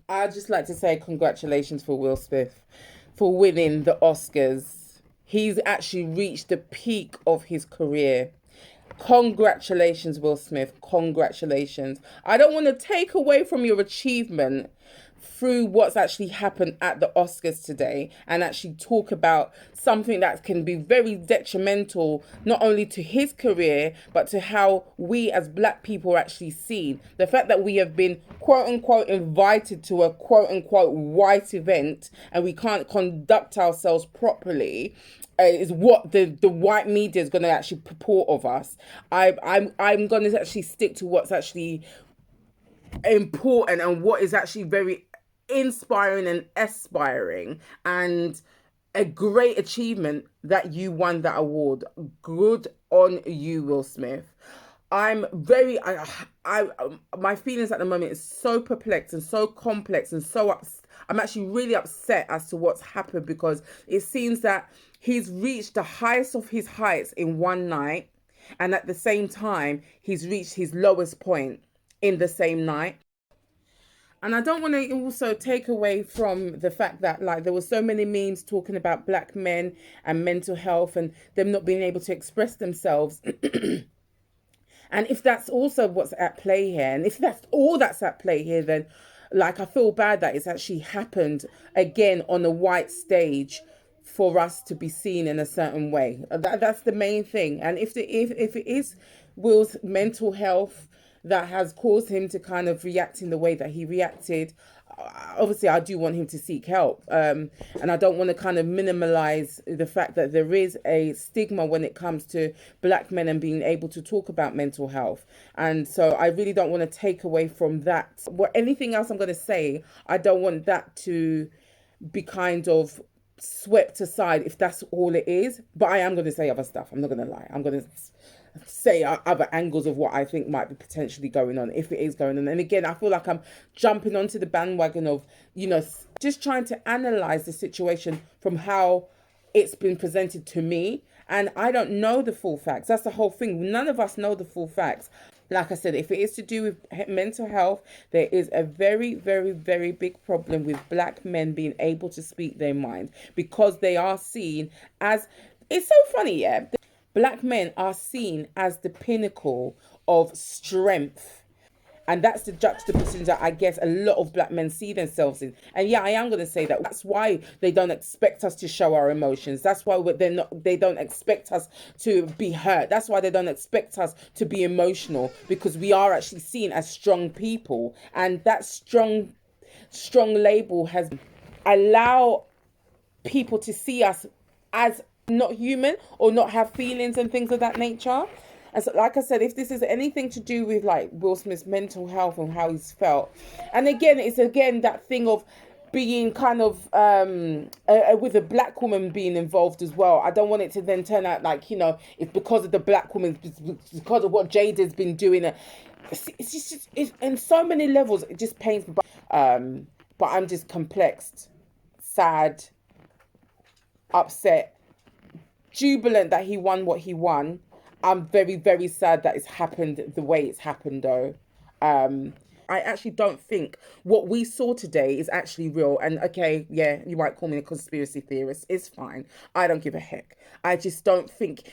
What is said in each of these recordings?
I'd just like to say congratulations for Will Smith for winning the Oscars. He's actually reached the peak of his career. Congratulations, Will Smith. Congratulations. I don't want to take away from your achievement through what's actually happened at the Oscars today and actually talk about something that can be very detrimental not only to his career but to how we as black people are actually seen. The fact that we have been quote unquote invited to a quote unquote white event and we can't conduct ourselves properly is what the white media is going to actually purport of us. I'm going to actually stick to what's actually important and what is actually very inspiring and aspiring and a great achievement that you won that award. Good on you, Will Smith. I'm very I my feelings at the moment is so perplexed and so complex and I'm actually really upset as to what's happened because it seems that he's reached the highest of his heights in one night and at the same time he's reached his lowest point in the same night. And I don't want to also take away from the fact that like there were so many memes talking about black men and mental health and them not being able to express themselves. And if that's also what's at play here, and if that's all that's at play here, then like I feel bad that it's actually happened again on a white stage for us to be seen in a certain way. That's the main thing. And if it is Will's mental health that has caused him to kind of react in the way that he reacted, obviously I do want him to seek help, and I don't want to kind of minimalize the fact that there is a stigma when it comes to black men and being able to talk about mental health, and so I really don't want to take away from that. What anything else I'm going to say, I don't want that to be kind of swept aside if that's all it is, but I am going to say other stuff. I'm not going to lie. I'm going to say other angles of what I think might be potentially going on if it is going on. And again, I feel like I'm jumping onto the bandwagon of, just trying to analyze the situation from how it's been presented to me. And I don't know the full facts. That's the whole thing. None of us know the full facts. Like I said, if it is to do with mental health, there is a very, very, very big problem with black men being able to speak their mind because they are seen as, it's so funny, yeah. Black men are seen as the pinnacle of strength. And that's the juxtaposition that I guess a lot of black men see themselves in. And yeah, I am going to say that. That's why they don't expect us to show our emotions. That's why they don't expect us to be hurt. That's why they don't expect us to be emotional because we are actually seen as strong people. And that strong label has allow people to see us as not human or not have feelings and things of that nature. And so, like I said, if this is anything to do with like Will Smith's mental health and how he's felt, and again, it's again that thing of being kind of with a black woman being involved as well. I don't want it to then turn out like it's because of the black woman, it's because of what Jada's been doing. It's in so many levels. It just pains me. But I'm just complexed, sad, upset, jubilant that he won what he won. I'm very, very sad that it's happened the way it's happened, though. I actually don't think what we saw today is actually real. And okay, yeah, you might call me a conspiracy theorist. It's fine. I don't give a heck. I just don't think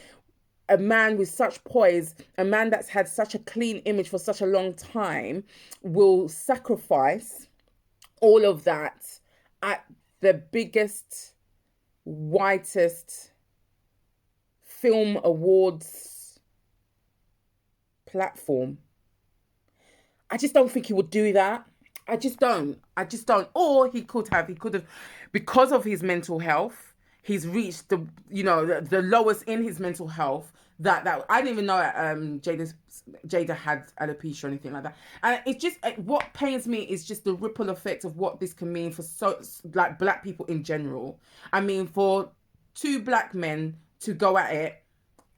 a man with such poise, a man that's had such a clean image for such a long time, will sacrifice all of that at the biggest, whitest film awards platform. I just don't think he would do that. I just don't. Or he could have, because of his mental health, he's reached the lowest in his mental health. That I didn't even know Jada had alopecia or anything like that. And it's just what pains me is just the ripple effect of what this can mean for like black people in general. I mean, for two black men to go at it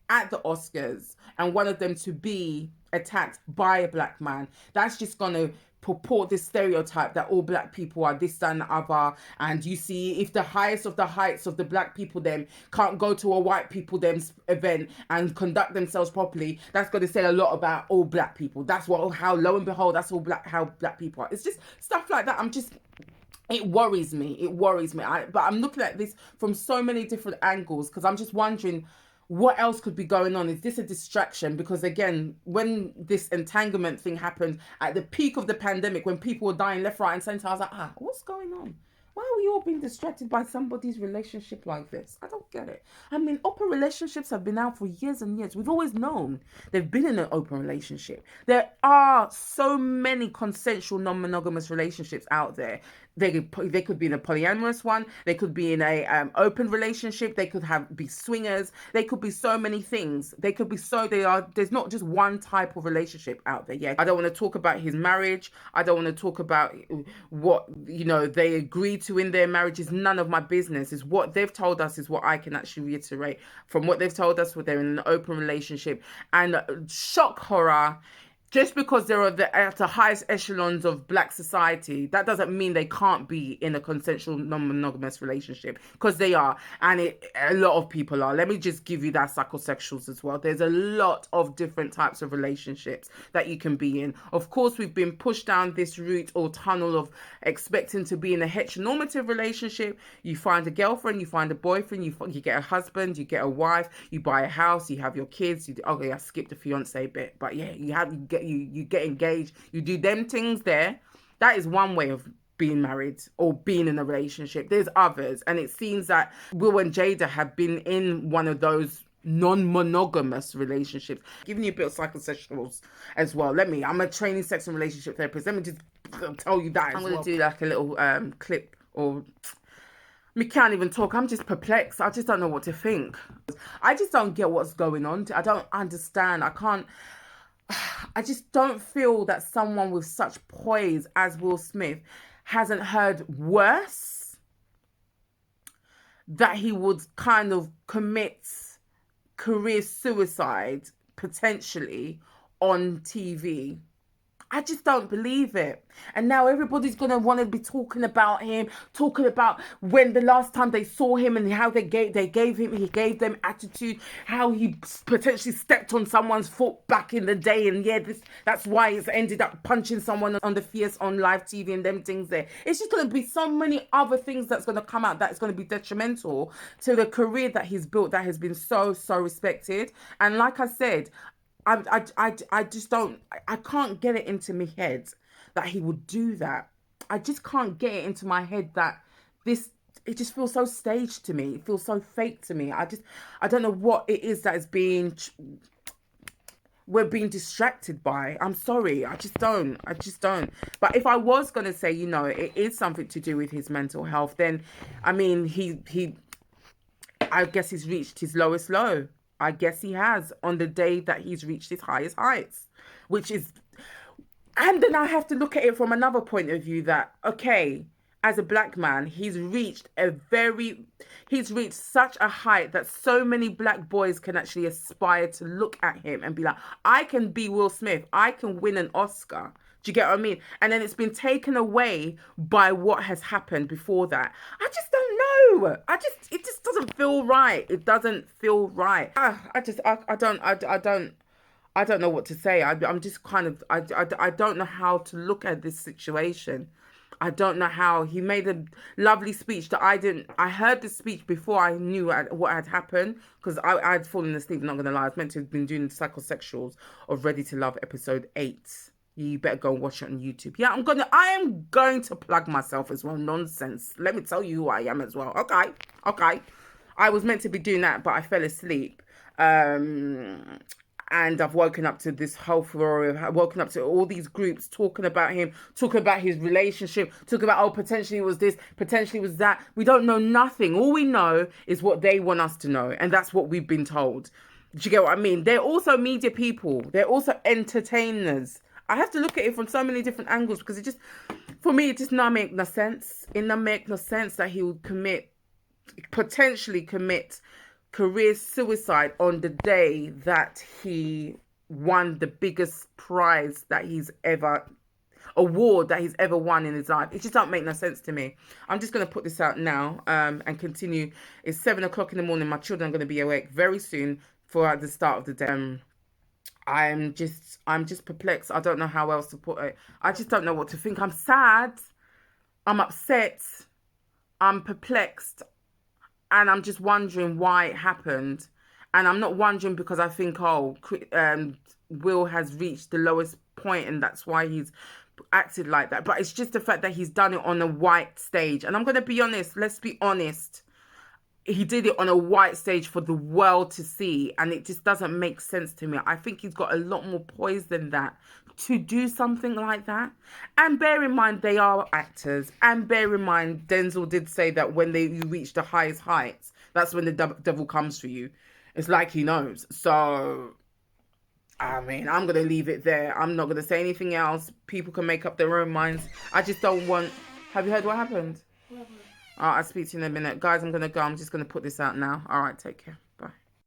at the Oscars and one of them to be attacked by a black man, that's just going to purport this stereotype that all black people are this, that, and the other. And you see, if the highest of the heights of the black people them can't go to a white people them's event and conduct themselves properly, that's going to say a lot about all black people. That's how lo and behold, that's how black people are. It's just stuff like that. It worries me. But I'm looking at this from so many different angles, because I'm just wondering what else could be going on. Is this a distraction? Because again, when this entanglement thing happened at the peak of the pandemic, when people were dying left, right and centre, I was like, what's going on? Why are we all being distracted by somebody's relationship like this? I don't get it. I mean, open relationships have been out for years and years. We've always known they've been in an open relationship. There are so many consensual non-monogamous relationships out there. They could be in a polyamorous one. They could be in a open relationship. They could be swingers. They could be so many things. There's not just one type of relationship out there. Yeah, I don't want to talk about his marriage. I don't want to talk about what they agreed to in their marriage. Is none of my business. Is what they've told us is what I can actually reiterate from what they've told us. They're in an open relationship, and shock horror. Just because they're at the highest echelons of black society, that doesn't mean they can't be in a consensual non-monogamous relationship, because they are. And a lot of people are. Let me just give you that, psychosexuals as well. There's a lot of different types of relationships that you can be in. Of course, we've been pushed down this route or tunnel of expecting to be in a heteronormative relationship. You find a girlfriend, you find a boyfriend, you get a husband, you get a wife, you buy a house, you have your kids. I skipped the fiance bit, but yeah, you get engaged, you do them things there. That is one way of being married or being in a relationship. There's others, and it seems that Will and Jada have been in one of those non-monogamous relationships. Giving you a bit of psychosexuals as well. I'm a training sex and relationship therapist. Let me just tell you that. I'm going to do like a little clip, or we can't even talk. I'm just perplexed. I just don't know what to think. I just don't get what's going on. I don't understand. I just don't feel that someone with such poise as Will Smith hasn't heard worse, that he would kind of commit career suicide potentially on TV. I just don't believe it. And now everybody's going to want to be talking about him, talking about when the last time they saw him and how he gave them attitude, how he potentially stepped on someone's foot back in the day. And yeah, that's why it's ended up punching someone on the face on live TV and them things there. It's just going to be so many other things that's going to come out that's going to be detrimental to the career that he's built, that has been so, so respected. And like I said, I just don't, I can't get it into my head that he would do that. I just can't get it into my head that it just feels so staged to me. It feels so fake to me. I don't know what it is that is we're being distracted by. I'm sorry. I just don't. But if I was going to say, it is something to do with his mental health, then, I mean, I guess he's reached his lowest low. I guess he has, on the day that he's reached his highest heights, and then I have to look at it from another point of view that, okay, as a black man, he's reached such a height that so many black boys can actually aspire to look at him and be like, I can be Will Smith. I can win an Oscar. Do you get what I mean? And then it's been taken away by what has happened before that. I just don't know. It just doesn't feel right. It doesn't feel right. I don't know what to say. I'm just kind of, I don't know how to look at this situation. I don't know how. He made a lovely speech that I heard the speech before I knew what had happened, because I had fallen asleep, I'm not going to lie. I was meant to have been doing psychosexuals of Ready to Love episode 8. You better go and watch it on YouTube. Yeah, I am going to plug myself as well. Nonsense. Let me tell you who I am as well. Okay. I was meant to be doing that, but I fell asleep. And I've woken up to this whole furore. I've woken up to all these groups talking about him, talking about his relationship, talking about, potentially it was this, potentially it was that. We don't know nothing. All we know is what they want us to know. And that's what we've been told. Do you get what I mean? They're also media people. They're also entertainers. I have to look at it from so many different angles, because it just not make no sense. It not make no sense that he would potentially commit career suicide on the day that he won the biggest prize that he's ever. award that he's ever won in his life. It just don't make no sense to me. I'm just going to put this out now and continue. It's 7 o'clock in the morning. My children are going to be awake very soon for the start of the day. I'm just perplexed. I don't know how else to put it. I just don't know what to think. I'm sad. I'm upset. I'm perplexed. And I'm just wondering why it happened. And I'm not wondering because I think, Will has reached the lowest point and that's why he's acted like that. But it's just the fact that he's done it on a white stage. And I'm going to be honest. Let's be honest. He did it on a white stage for the world to see, and it just doesn't make sense to me. I think he's got a lot more poise than that to do something like that. And bear in mind, they are actors. And bear in mind, Denzel did say that when you reach the highest heights, that's when the devil comes for you. It's like he knows. So, I mean, I'm going to leave it there. I'm not going to say anything else. People can make up their own minds. I just don't want... Have you heard what happened? I'll speak to you in a minute. Guys, I'm going to go. I'm just going to put this out now. All right, take care.